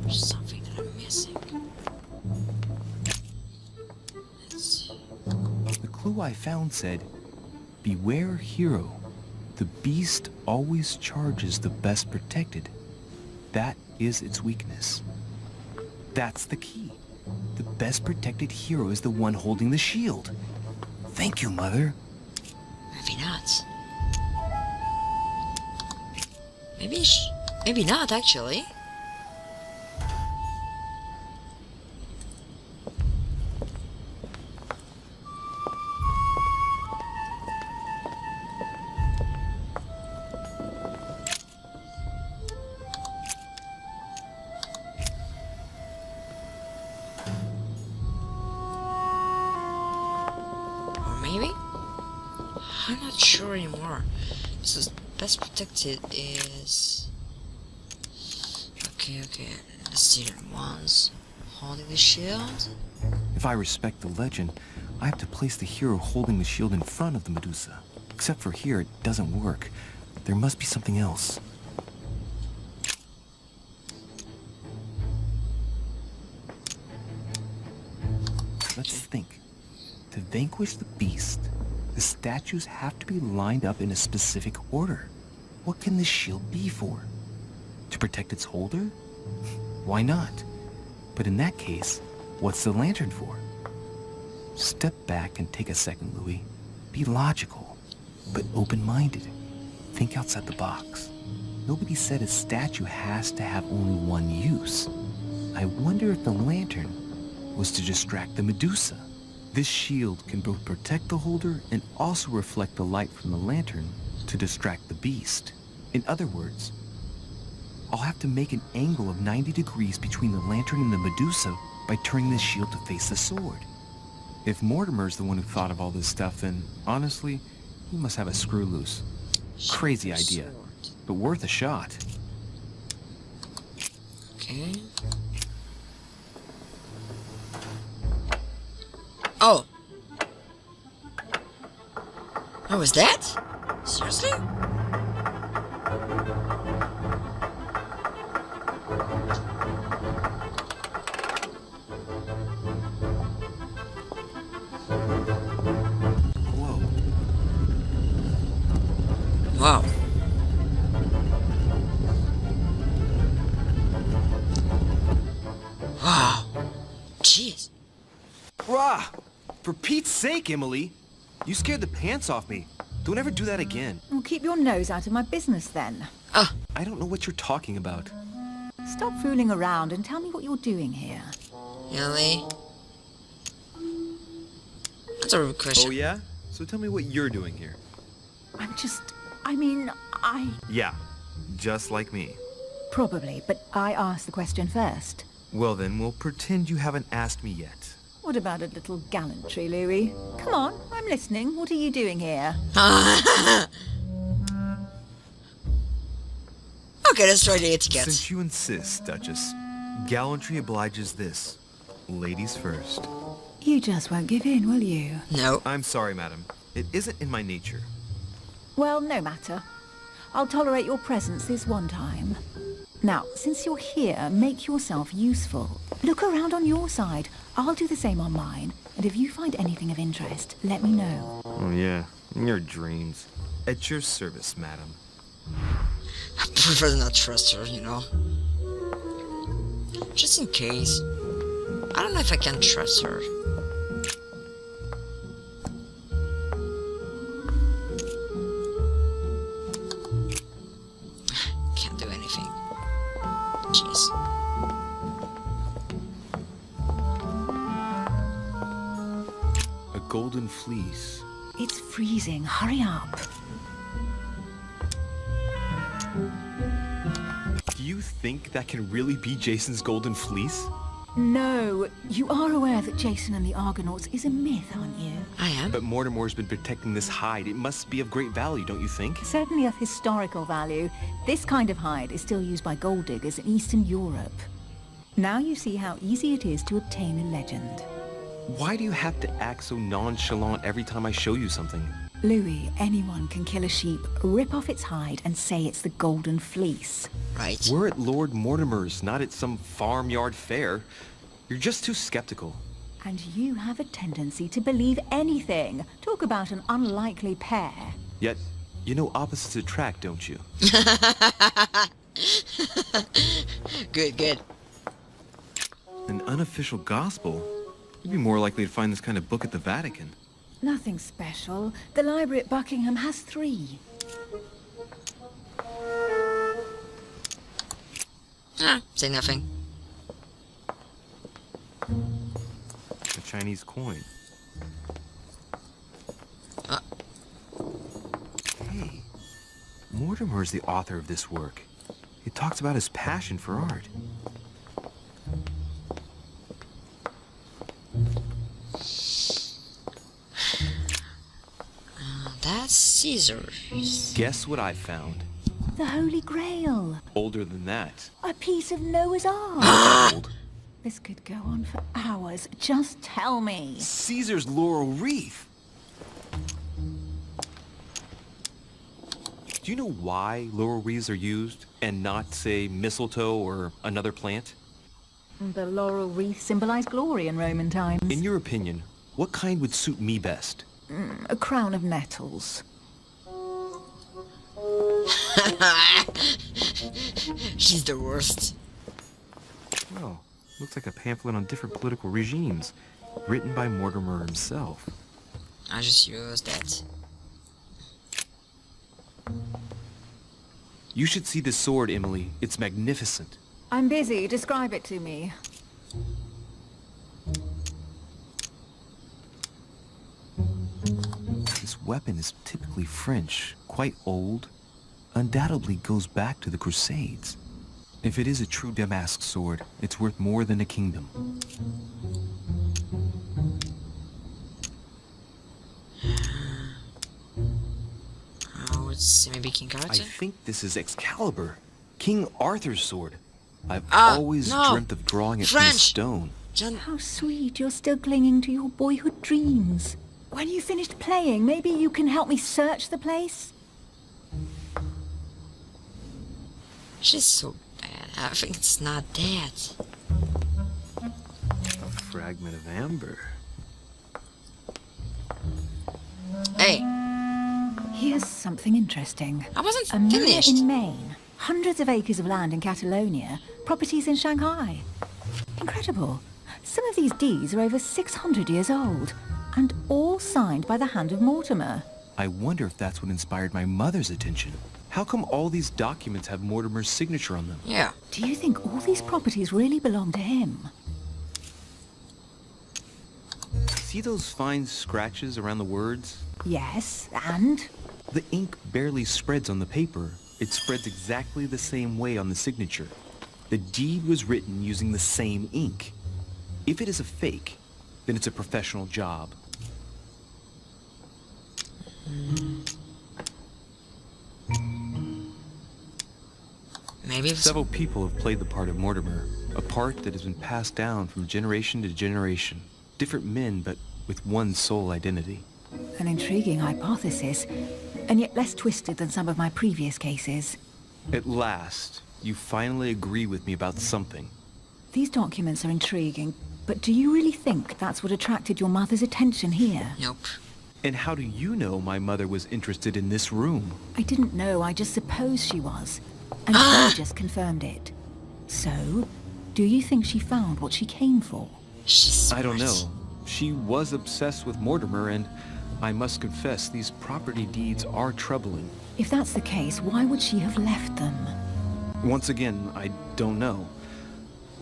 There's something that I'm missing. Let's see. The clue I found said, "Beware hero. The beast always charges the best protected. That is its weakness." That's the key. The best protected hero is the one holding the shield. Thank you, Mother. Maybe not. Maybe not, actually. sure anymore. So best protected is... Okay, let's do it once. Holding the shield. If I respect the legend, I have to place the hero holding the shield in front of the Medusa. Except for here, it doesn't work. There must be something else. Let's think. To vanquish the beast, the statues have to be lined up in a specific order. What can this shield be for? To protect its holder? Why not? But in that case, what's the lantern for? Step back and take a second, Louis. Be logical, but open-minded. Think outside the box. Nobody said a statue has to have only one use. I wonder if the lantern was to distract the Medusa. This shield can both protect the holder and also reflect the light from the lantern to distract the beast. In other words, I'll have to make an angle of 90 degrees between the lantern and the Medusa by turning the shield to face the sword. If Mortimer's the one who thought of all this stuff, then honestly, he must have a screw loose. Crazy idea, but worth a shot. Okay. Oh! Oh, was that? Seriously? Whoa. Wow. Wow. Jeez. Rah! For Pete's sake, Emily! You scared the pants off me. Don't ever do that again. Well, keep your nose out of my business then. I don't know what you're talking about. Stop fooling around and tell me what you're doing here. Really? That's a rude question. Oh yeah? So tell me what you're doing here. Yeah, just like me. Probably, but I asked the question first. Well then, we'll pretend you haven't asked me yet. What about a little gallantry, Louis? Come on, I'm listening. What are you doing here? Okay, let's try the etiquette. Since you insist, Duchess, gallantry obliges this. Ladies first. You just won't give in, will you? No. I'm sorry, madam. It isn't in my nature. Well, no matter. I'll tolerate your presence this one time. Now, since you're here, make yourself useful. Look around on your side. I'll do the same on mine. And if you find anything of interest, let me know. Oh yeah, in your dreams. At your service, madam. I prefer to not trust her, you know. Just in case. I don't know if I can trust her. Can't do anything. Jeez. A golden fleece. It's freezing. Hurry up. Do you think that can really be Jason's golden fleece? No, you are aware that Jason and the Argonauts is a myth, aren't you? I am. But Mortimer's been protecting this hide. It must be of great value, don't you think? Certainly of historical value. This kind of hide is still used by gold diggers in Eastern Europe. Now you see how easy it is to obtain a legend. Why do you have to act so nonchalant every time I show you something? Louis, anyone can kill a sheep, rip off its hide, and say it's the golden fleece. Right. We're at Lord Mortimer's, not at some farmyard fair. You're just too skeptical. And you have a tendency to believe anything. Talk about an unlikely pair. Yet, you know opposites attract, don't you? Good, good. An unofficial gospel? You'd be more likely to find this kind of book at the Vatican. Nothing special. The library at Buckingham has 3. Say nothing. A Chinese coin. Hey, Mortimer's the author of this work. It talks about his passion for art. That's Scissors. Guess what I found? The Holy Grail. Older than that. A piece of Noah's Ark. Old. This could go on for hours. Just tell me. Caesar's laurel wreath. Do you know why laurel wreaths are used and not, say, mistletoe or another plant? The laurel wreath symbolized glory in Roman times. In your opinion, what kind would suit me best? A crown of nettles. She's the worst. Oh, looks like a pamphlet on different political regimes, written by Mortimer himself. I just used that. You should see this sword, Emily. It's magnificent. I'm busy. Describe it to me. This weapon is typically French, quite old, undoubtedly goes back to the Crusades. If it is a true Damask sword, it's worth more than a kingdom. I would say maybe King I Arthur? think this is Excalibur, King Arthur's sword. I've Ah, always no. dreamt of drawing it from the French. stone. John, How sweet. You're still clinging to your boyhood dreams. When you finished playing, maybe you can help me search the place? she's so bad. I think it's not that. A fragment of amber. Hey, Here's something interesting. I wasn't A manor finished. in Maine, hundreds of acres of land in Catalonia, properties in Shanghai. Incredible. Some of these deeds are over 600 years old, and all signed by the hand of Mortimer. I wonder if that's what inspired my mother's attention. How come all these documents have Mortimer's signature on them? Yeah. Do you think all these properties really belong to him? See those fine scratches around the words? Yes, and? The ink barely spreads on the paper. It spreads exactly the same way on the signature. The deed was written using the same ink. If it is a fake, then it's a professional job. Maybe it's... Several people have played the part of Mortimer, a part that has been passed down from generation to generation. Different men, but with one sole identity. An intriguing hypothesis, and yet less twisted than some of my previous cases. At last, you finally agree with me about something. These documents are intriguing, but do you really think that's what attracted your mother's attention here? Nope. And how do you know my mother was interested in this room? I didn't know, I just supposed she was. And you just confirmed it. So, do you think she found what she came for? She's I don't smart. know. She was obsessed with Mortimer, and I must confess these property deeds are troubling. If that's the case, why would she have left them? Once again, I don't know.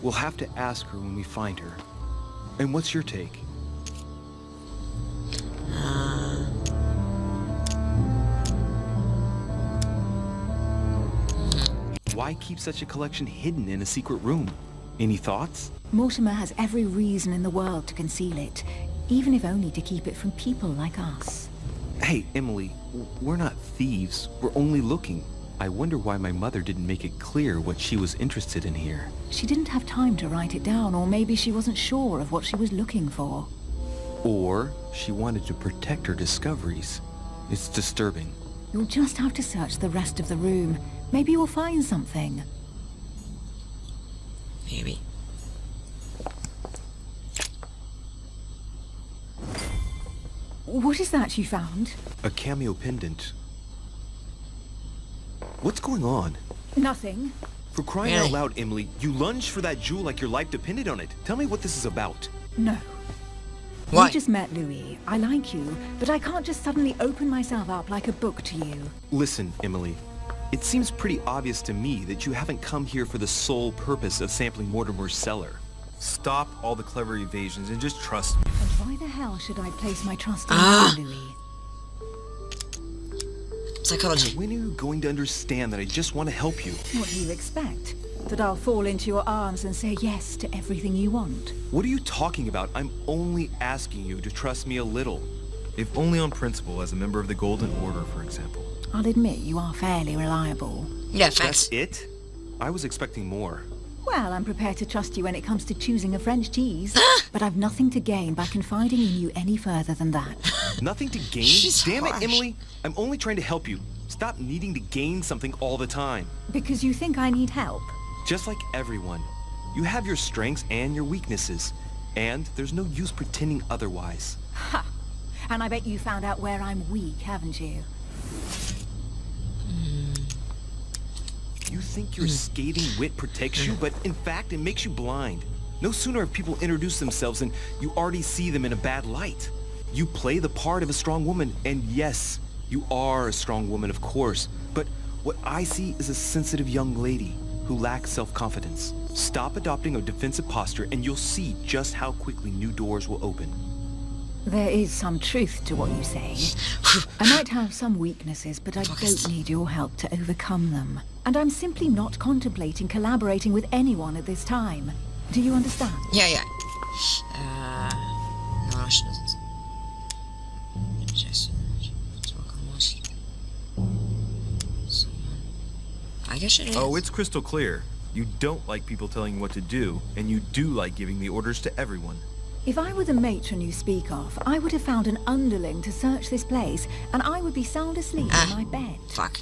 We'll have to ask her when we find her. And what's your take? Why keep such a collection hidden in a secret room? Any thoughts? Mortimer has every reason in the world to conceal it, even if only to keep it from people like us. Hey, Emily, we're not thieves. We're only looking. I wonder why my mother didn't make it clear what she was interested in here. She didn't have time to write it down, or maybe she wasn't sure of what she was looking for. Or she wanted to protect her discoveries. It's disturbing. You'll just have to search the rest of the room. Maybe you'll find something. Maybe. What is that you found? A cameo pendant. What's going on? Nothing. For crying Really? out loud, Emily, you lunged for that jewel like your life depended on it. Tell me what this is about. No. Why? You just met Louis. I like you, but I can't just suddenly open myself up like a book to you. Listen, Emily. It seems pretty obvious to me that you haven't come here for the sole purpose of sampling Mortimer's cellar. Stop all the clever evasions and just trust me. And why the hell should I place my trust in you, Louis? Psychology. When are you going to understand that I just want to help you? What do you expect? That I'll fall into your arms and say yes to everything you want? What are you talking about? I'm only asking you to trust me a little. If only on principle as a member of the Golden Order, for example. I'll admit you are fairly reliable. Yeah, That's thanks. it? I was expecting more. Well, I'm prepared to trust you when it comes to choosing a French cheese. But I've nothing to gain by confiding in you any further than that. Nothing to gain? She's Damn harsh. it, Emily. I'm only trying to help you. Stop needing to gain something all the time. Because you think I need help. Just like everyone. You have your strengths and your weaknesses. And there's no use pretending otherwise. Ha! And I bet you found out where I'm weak, haven't you? You think your scathing wit protects you, but in fact, it makes you blind. No sooner have people introduced themselves than you already see them in a bad light. You play the part of a strong woman, and yes, you are a strong woman, of course. But what I see is a sensitive young lady who lacks self-confidence. Stop adopting a defensive posture, and you'll see just how quickly new doors will open. There is some truth to what you say. I might have some weaknesses, but I don't need your help to overcome them. And I'm simply not contemplating collaborating with anyone at this time. Do you understand? Yeah, yeah. No, she doesn't. I guess it is. Oh, it's crystal clear. You don't like people telling you what to do, and you do like giving the orders to everyone. If I were the matron you speak of, I would have found an underling to search this place, and I would be sound asleep in my bed. Fuck.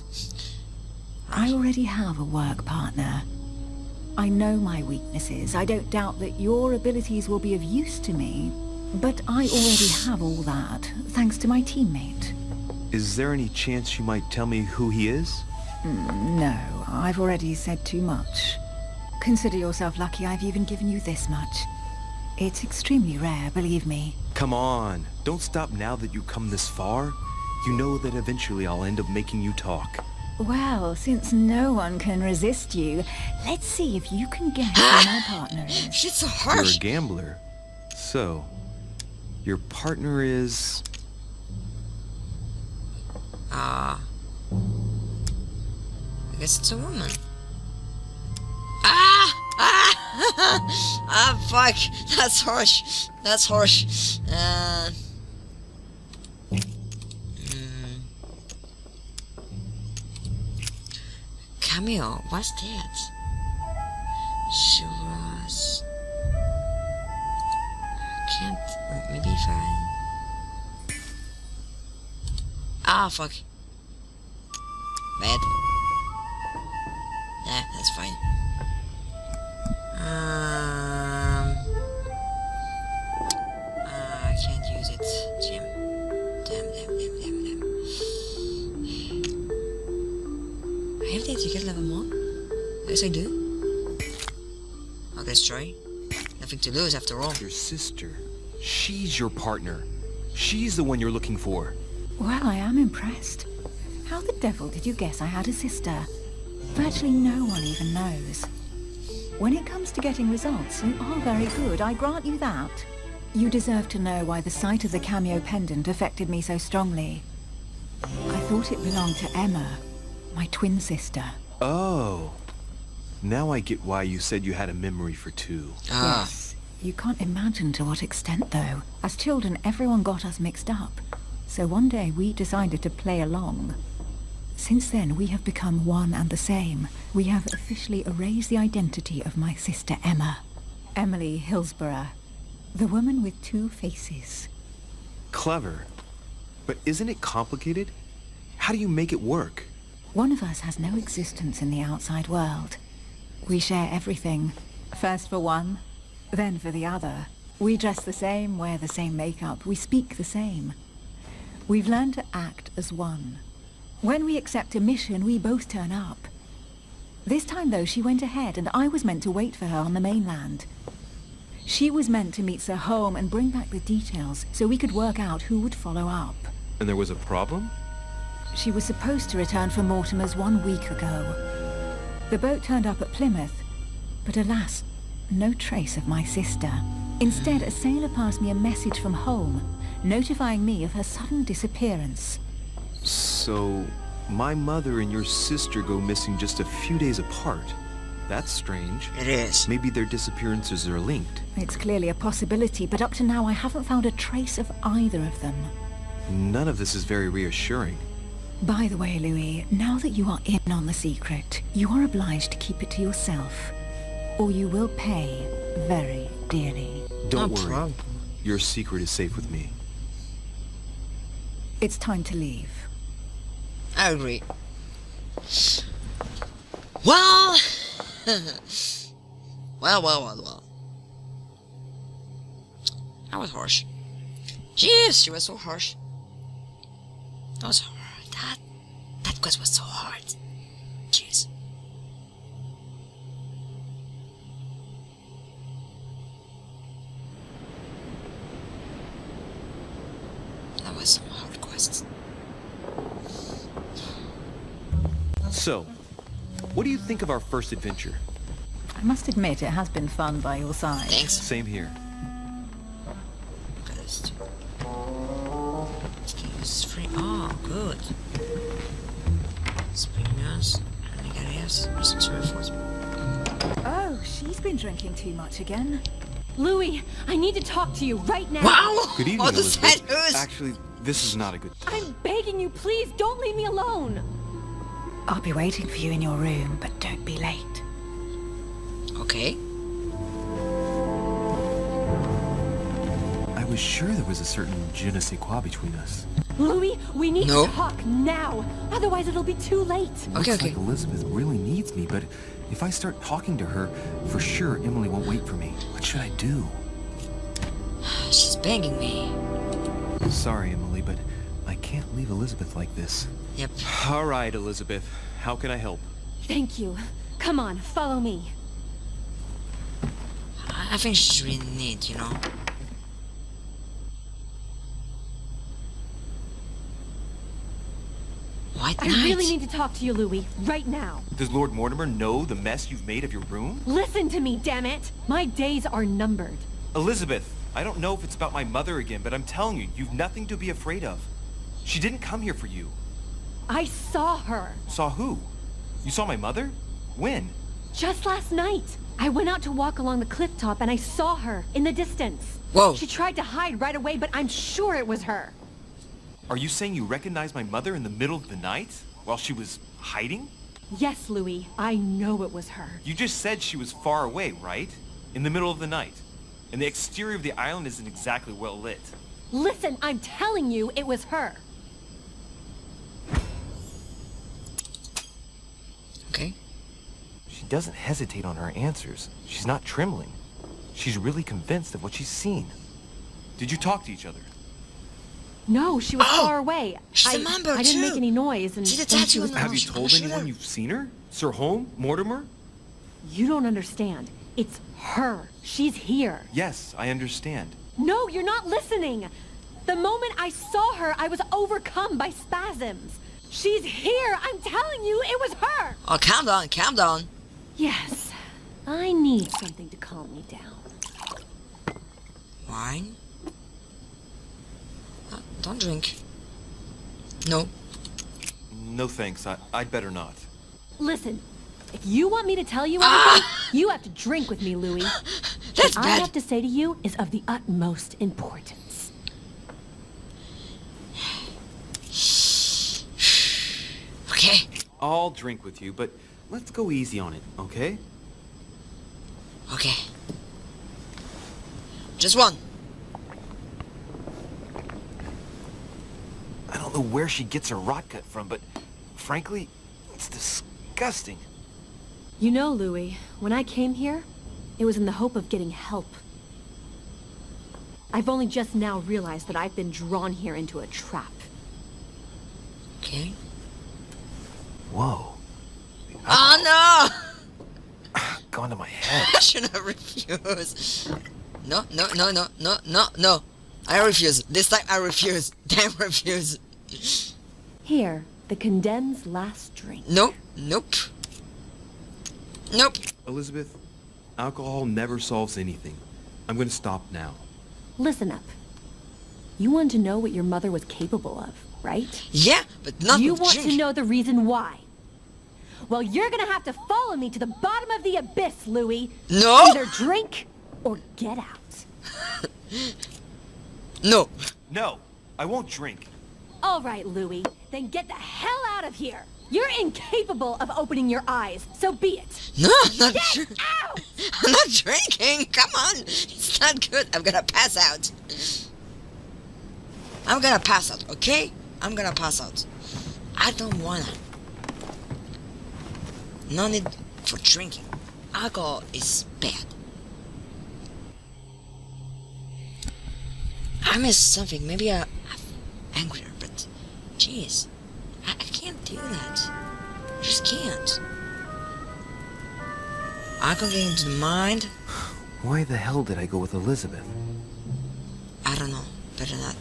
I already have a work partner. I know my weaknesses. I don't doubt that your abilities will be of use to me, but I already have all that, thanks to my teammate. Is there any chance you might tell me who he is? No, I've already said too much. Consider yourself lucky I've even given you this much. It's extremely rare, believe me. Come on, don't stop now that you've come this far. You know that eventually I'll end up making you talk. Well, since no one can resist you, let's see if you can guess who my partner is. She's so You're harsh. a gambler. So, your partner is... I guess it's a woman. Ah! Ah, fuck. That's harsh. That's harsh. Cameo, what's that? She was... Can't... Maybe if I... Ah, fuck. Bad. Yeah, that's fine. I can't use it. Jim. Damn. I have the ticket level 1? Yes, I do. Okay, let's try. Nothing to lose after all. Your sister. She's your partner. She's the one you're looking for. Well, I am impressed. How the devil did you guess I had a sister? Virtually no one even knows. When it comes to getting results, you are very good, I grant you that. You deserve to know why the sight of the cameo pendant affected me so strongly. I thought it belonged to Emma, my twin sister. Oh. Now I get why you said you had a memory for two. Yes. You can't imagine to what extent, though. As children, everyone got us mixed up. So one day we decided to play along. Since then, we have become one and the same. We have officially erased the identity of my sister Emma. Emily Hillsborough. The woman with two faces. Clever. But isn't it complicated? How do you make it work? One of us has no existence in the outside world. We share everything. First for one, then for the other. We dress the same, wear the same makeup, we speak the same. We've learned to act as one. When we accept a mission, we both turn up. This time, though, she went ahead, and I was meant to wait for her on the mainland. She was meant to meet Sir Home and bring back the details, so we could work out who would follow up. And there was a problem? She was supposed to return from Mortimer's 1 week ago. The boat turned up at Plymouth, but alas, no trace of my sister. Instead, a sailor passed me a message from home, notifying me of her sudden disappearance. So, my mother and your sister go missing just a few days apart. That's strange. It is. Maybe their disappearances are linked. It's clearly a possibility, but up to now I haven't found a trace of either of them. None of this is very reassuring. By the way, Louis, now that you are in on the secret, you are obliged to keep it to yourself, or you will pay very dearly. Don't No worry. problem. Your secret is safe with me. It's time to leave. I agree. Well, well. That was harsh. Jeez, she was so harsh. That was hard. That quest was so hard. Jeez. That was some hard quest. So, what do you think of our first adventure? I must admit, it has been fun by your side. Thanks. Same here. Look at this. Skills free. Oh, good. Experience. Negatives. Resource. Oh, she's been drinking too much again. Louis, I need to talk to you right now. Wow! Good evening, What is Elizabeth. that? Actually, this is not a good time. I'm begging you, please don't leave me alone. I'll be waiting for you in your room, but don't be late. Okay. I was sure there was a certain je ne sais quoi between us. Louis, we need No. to talk now. Otherwise it'll be too late. Okay, Looks okay. like Elizabeth really needs me, but if I start talking to her, for sure Emily won't wait for me. What should I do? She's begging me. Sorry, Emily, but I can't leave Elizabeth like this. Yep. All right, Elizabeth. How can I help? Thank you. Come on, follow me. I think she's really neat, you know. White I Knight. really need to talk to you, Louis, right now. Does Lord Mortimer know the mess you've made of your room? Listen to me, damn it. My days are numbered. Elizabeth, I don't know if it's about my mother again, but I'm telling you, you've nothing to be afraid of. She didn't come here for you. I saw her. Saw who? You saw my mother? When? Just last night. I went out to walk along the cliff top and I saw her in the distance. Whoa. She tried to hide right away, but I'm sure it was her. Are you saying you recognized my mother in the middle of the night? While she was hiding? Yes, Louis, I know it was her. You just said she was far away, right? In the middle of the night. And the exterior of the island isn't exactly well lit. Listen, I'm telling you it was her. Okay. She doesn't hesitate on her answers. She's not trembling. She's really convinced of what she's seen. Did you talk to each other? No, she was Oh, far away. she's a member, I didn't too. make any noise, and She's a then she tattoo was. on the- Have you she- told she- anyone you've seen her? Sir Holm? Mortimer? You don't understand. It's her. She's here. Yes, I understand. No, you're not listening. The moment I saw her, I was overcome by spasms. She's here. I'm telling you, it was her. Oh, calm down, calm down. Yes, I need something to calm me down. Wine? Don't drink. No. No thanks, I'd better not. Listen, if you want me to tell you anything, you have to drink with me, Louis. That's What I bad. have to say to you is of the utmost importance. Okay. I'll drink with you, but let's go easy on it, okay? Okay. Just one. I don't know where she gets her rot gut from, but frankly, it's disgusting. You know, Louis, when I came here, it was in the hope of getting help. I've only just now realized that I've been drawn here into a trap. Okay. Whoa. Oh no! Gone to my head. I should have refused. No. I refuse. This time I refuse. Damn refuse. Here, the condemned's last drink. Nope. Elizabeth, alcohol never solves anything. I'm gonna stop now. Listen up. You want to know what your mother was capable of, right? Yeah, but not You with want drink. to know the reason why. Well, you're gonna have to follow me to the bottom of the abyss, Louis. No! Either drink or get out. No. No, I won't drink. All right, Louis. Then get the hell out of here. You're incapable of opening your eyes, so be it. No, I'm not Get out! I'm not drinking. Come on. It's not good. I'm gonna pass out. I'm gonna pass out, okay? I'm gonna pass out. I don't wanna. No need for drinking. Alcohol is bad. I missed something. Maybe I'm angrier, but jeez, I can't do that. I just can't. Alcohol getting into the mind. Why the hell did I go with Elizabeth? I don't know. Better not.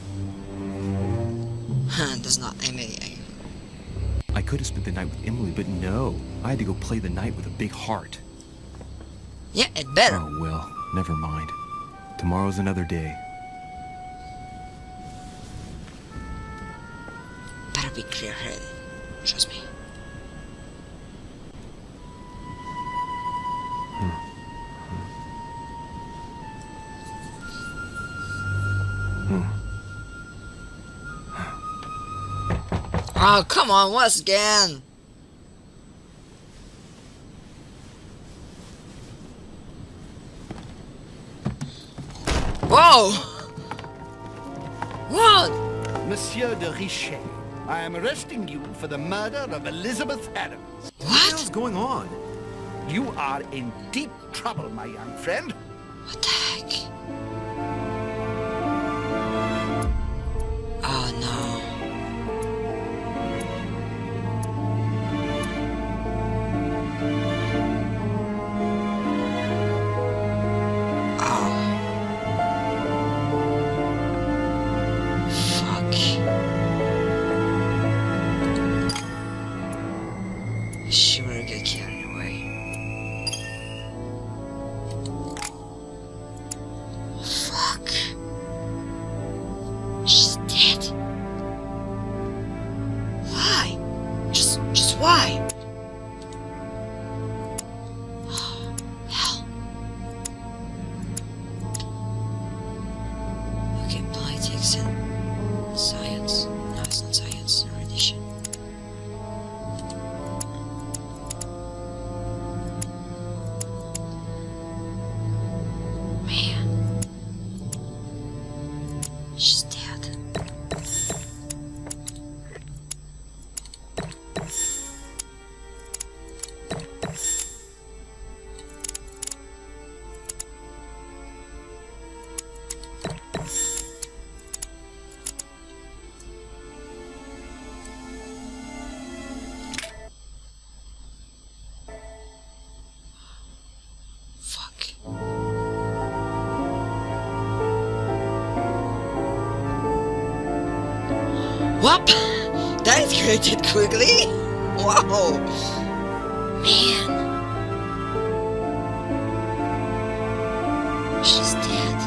That's not Emily. I could have spent the night with Emily, but no. I had to go play the night with a big heart. Yeah, it better. Oh, well, never mind. Tomorrow's another day. Better be clear-headed. Trust me. Oh, come on, once again. Whoa! What? Monsieur de Richet, I am arresting you for the murder of Elizabeth Adams. What the hell's going on? You are in deep trouble, my young friend. What the heck? Oh no. Whoop! That escalated quickly! Whoa! Man! She's dead.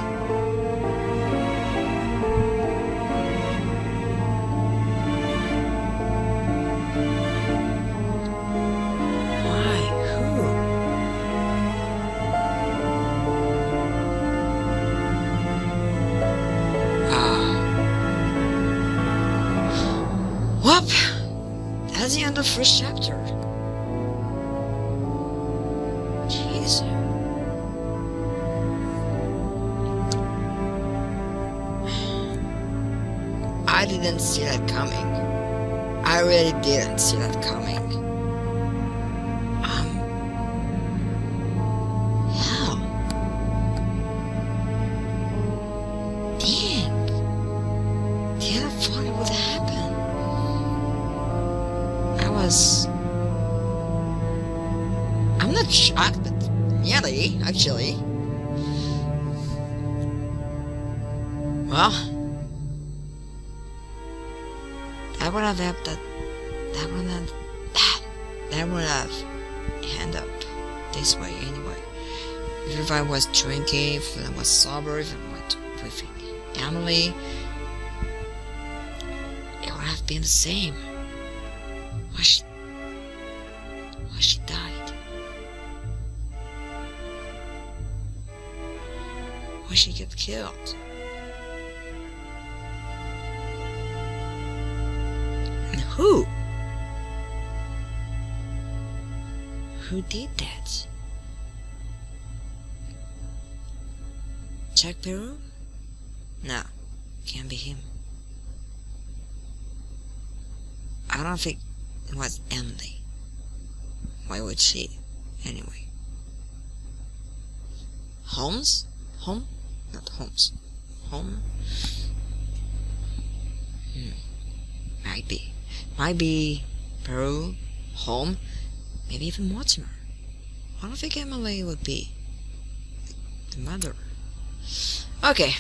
Why? Who? Whoop! That's the end of the first chapter. Jeez. I didn't see that coming. I really didn't see that coming. Hell. Dang. Did I thought it would happen? I'm not shocked, but nearly, actually. Well, that would have ended up this way anyway. If I was drinking, if I was sober, if I went with Emily, it would have been the same. Why she died? Why she get killed? Who? Who did that? Jack Peru? No, can't be him. I don't think it was Emily. Why would she? Anyway. Holmes? Home? Not Holmes. Home? Might be. Might be Peru, Home, maybe even Mortimer. I don't think Emily would be the murderer. Okay.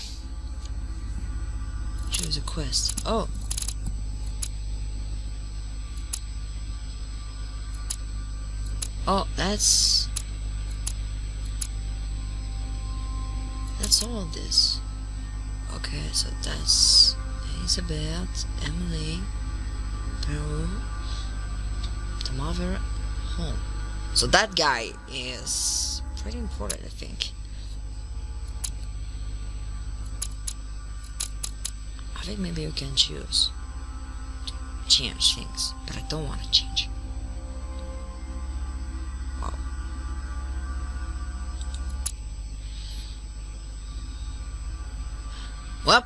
Choose a quest. Oh. Oh, that's all of this. Okay, so that's Elizabeth, Emily, Peru, the mother, Home. So that guy is pretty important, I think. I think maybe you can choose to change things, but I don't want to change. Wow. Well,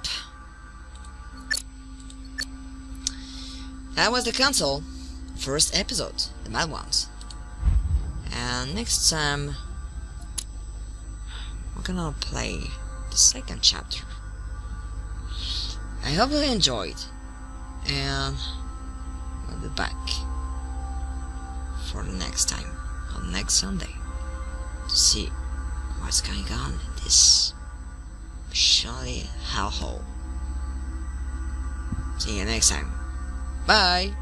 that was the console first episode, the mad ones. And next time we're gonna play the second chapter. I hope you enjoyed, and we'll be back for the next time on next Sunday to see what's going on in this surely hellhole. See you next time. Bye.